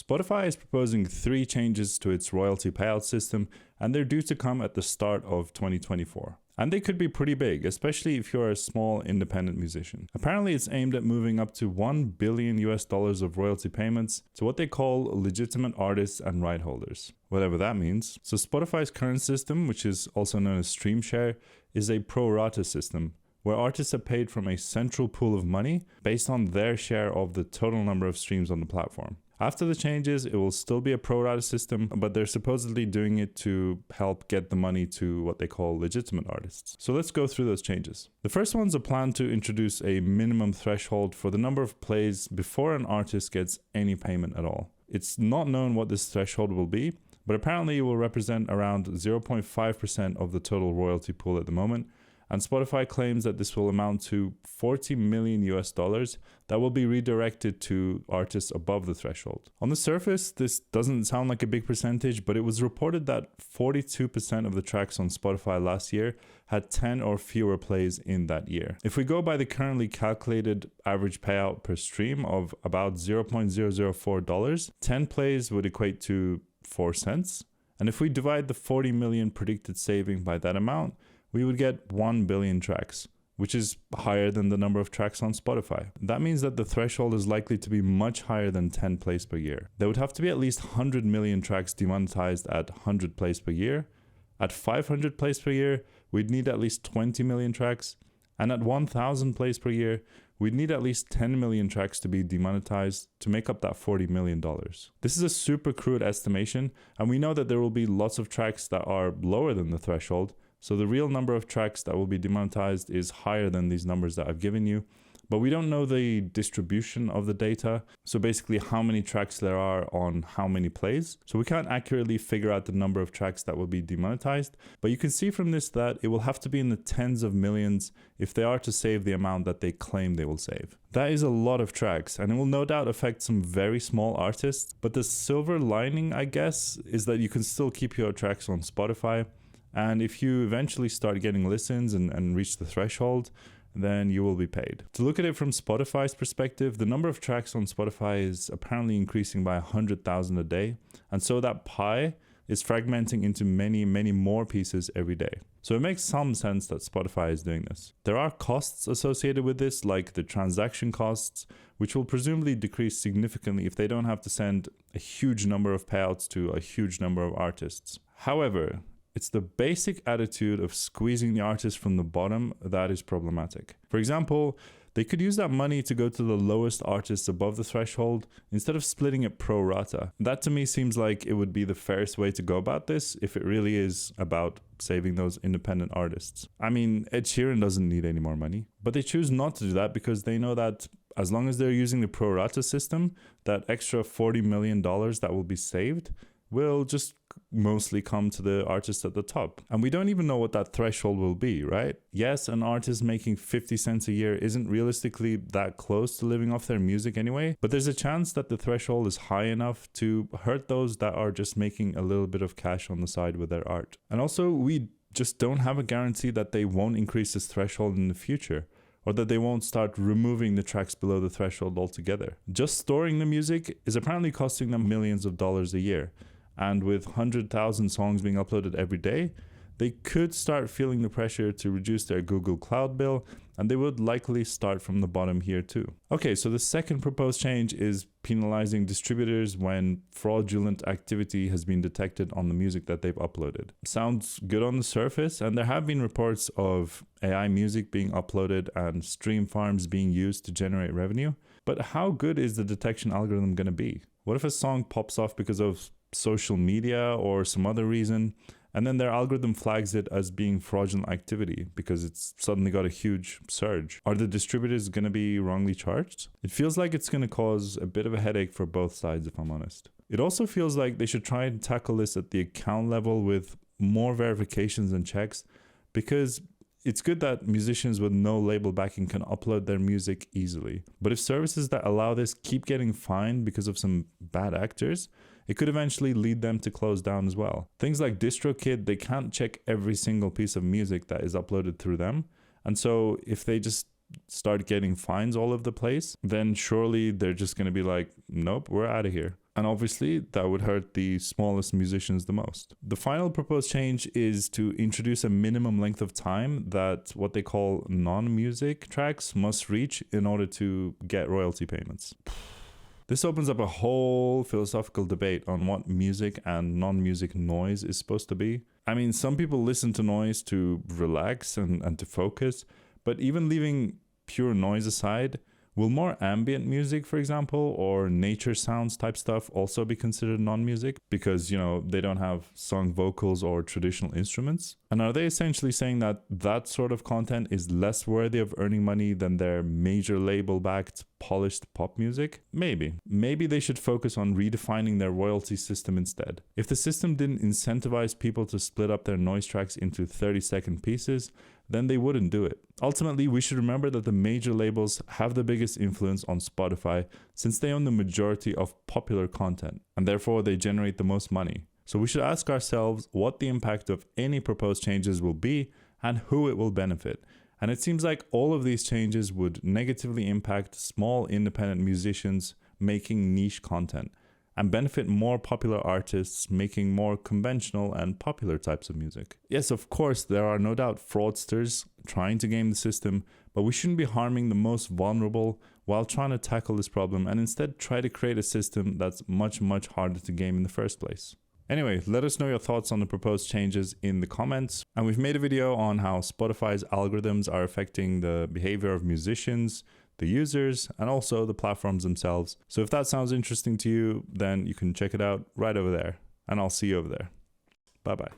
Spotify is proposing 3 changes to its royalty payout system, and they're due to come at the start of 2024. And they could be pretty big, especially if you're a small independent musician. Apparently, it's aimed at moving up to $1 billion of royalty payments to what they call legitimate artists and right holders, whatever that means. So Spotify's current system, which is also known as StreamShare, is a pro rata system, where artists are paid from a central pool of money based on their share of the total number of streams on the platform. After the changes, it will still be a pro rata system, but they're supposedly doing it to help get the money to what they call legitimate artists. So let's go through those changes. The first one's a plan to introduce a minimum threshold for the number of plays before an artist gets any payment at all. It's not known what this threshold will be, but apparently it will represent around 0.5% of the total royalty pool at the moment. And Spotify claims that this will amount to $40 million that will be redirected to artists above the threshold. On the surface, this doesn't sound like a big percentage, but it was reported that 42% of the tracks on Spotify last year had 10 or fewer plays in that year. If we go by the currently calculated average payout per stream of about $0.004, 10 plays would equate to 4 cents. And if we divide the 40 million predicted saving by that amount, we would get 1 billion tracks, which is higher than the number of tracks on Spotify. That means that the threshold is likely to be much higher than 10 plays per year. There would have to be at least 100 million tracks demonetized at 100 plays per year. At 500 plays per year, we'd need at least 20 million tracks. And at 1,000 plays per year, we'd need at least 10 million tracks to be demonetized to make up that $40 million. This is a super crude estimation, and we know that there will be lots of tracks that are lower than the threshold, so the real number of tracks that will be demonetized is higher than these numbers that I've given you. But we don't know the distribution of the data. So basically how many tracks there are on how many plays. So we can't accurately figure out the number of tracks that will be demonetized. But you can see from this that it will have to be in the tens of millions if they are to save the amount that they claim they will save. That is a lot of tracks, and it will no doubt affect some very small artists. But the silver lining, I guess, is that you can still keep your tracks on Spotify. And if you eventually start getting listens and reach the threshold, then you will be paid. To look at it from Spotify's perspective, the number of tracks on Spotify is apparently increasing by 100,000 a day. And so that pie is fragmenting into many, many more pieces every day. So it makes some sense that Spotify is doing this. There are costs associated with this, like the transaction costs, which will presumably decrease significantly if they don't have to send a huge number of payouts to a huge number of artists. However, it's the basic attitude of squeezing the artist from the bottom that is problematic. For example, they could use that money to go to the lowest artists above the threshold instead of splitting it pro rata. That to me seems like it would be the fairest way to go about this if it really is about saving those independent artists. I mean, Ed Sheeran doesn't need any more money, but they choose not to do that because they know that as long as they're using the pro rata system, that extra $40 million that will be saved will just mostly come to the artist at the top. And we don't even know what that threshold will be, right? Yes, an artist making 50 cents a year isn't realistically that close to living off their music anyway, but there's a chance that the threshold is high enough to hurt those that are just making a little bit of cash on the side with their art. And also, we just don't have a guarantee that they won't increase this threshold in the future, or that they won't start removing the tracks below the threshold altogether. Just storing the music is apparently costing them millions of dollars a year. And with 100,000 songs being uploaded every day, they could start feeling the pressure to reduce their Google Cloud bill, and they would likely start from the bottom here too. Okay, so the second proposed change is penalizing distributors when fraudulent activity has been detected on the music that they've uploaded. Sounds good on the surface, and there have been reports of AI music being uploaded and stream farms being used to generate revenue. But how good is the detection algorithm going to be? What if a song pops off because of social media or some other reason, and then their algorithm flags it as being fraudulent activity because it's suddenly got a huge surge? Are the distributors going to be wrongly charged? It feels like it's going to cause a bit of a headache for both sides, if I'm honest. It also feels like they should try and tackle this at the account level with more verifications and checks, because it's good that musicians with no label backing can upload their music easily. But if services that allow this keep getting fined because of some bad actors, it could eventually lead them to close down as well. Things like DistroKid, they can't check every single piece of music that is uploaded through them. And so if they just start getting fines all over the place, then surely they're just going to be like, nope, we're out of here. And obviously, that would hurt the smallest musicians the most. The final proposed change is to introduce a minimum length of time that what they call non-music tracks must reach in order to get royalty payments. This opens up a whole philosophical debate on what music and non-music noise is supposed to be. I mean, some people listen to noise to relax and to focus, but even leaving pure noise aside, will more ambient music, for example, or nature sounds type stuff also be considered non-music because, you know, they don't have sung vocals or traditional instruments? And are they essentially saying that that sort of content is less worthy of earning money than their major label-backed polished pop music? Maybe. Maybe they should focus on redefining their royalty system instead. If the system didn't incentivize people to split up their noise tracks into 30-second pieces, then they wouldn't do it. Ultimately, we should remember that the major labels have the biggest influence on Spotify since they own the majority of popular content, and therefore they generate the most money. So we should ask ourselves what the impact of any proposed changes will be and who it will benefit. And it seems like all of these changes would negatively impact small independent musicians making niche content, and benefit more popular artists making more conventional and popular types of music. Yes, of course, there are no doubt fraudsters trying to game the system, but we shouldn't be harming the most vulnerable while trying to tackle this problem and instead try to create a system that's much, much harder to game in the first place. Anyway, let us know your thoughts on the proposed changes in the comments. And we've made a video on how Spotify's algorithms are affecting the behavior of musicians, the users, and also the platforms themselves. So if that sounds interesting to you, then you can check it out right over there. And I'll see you over there. Bye-bye.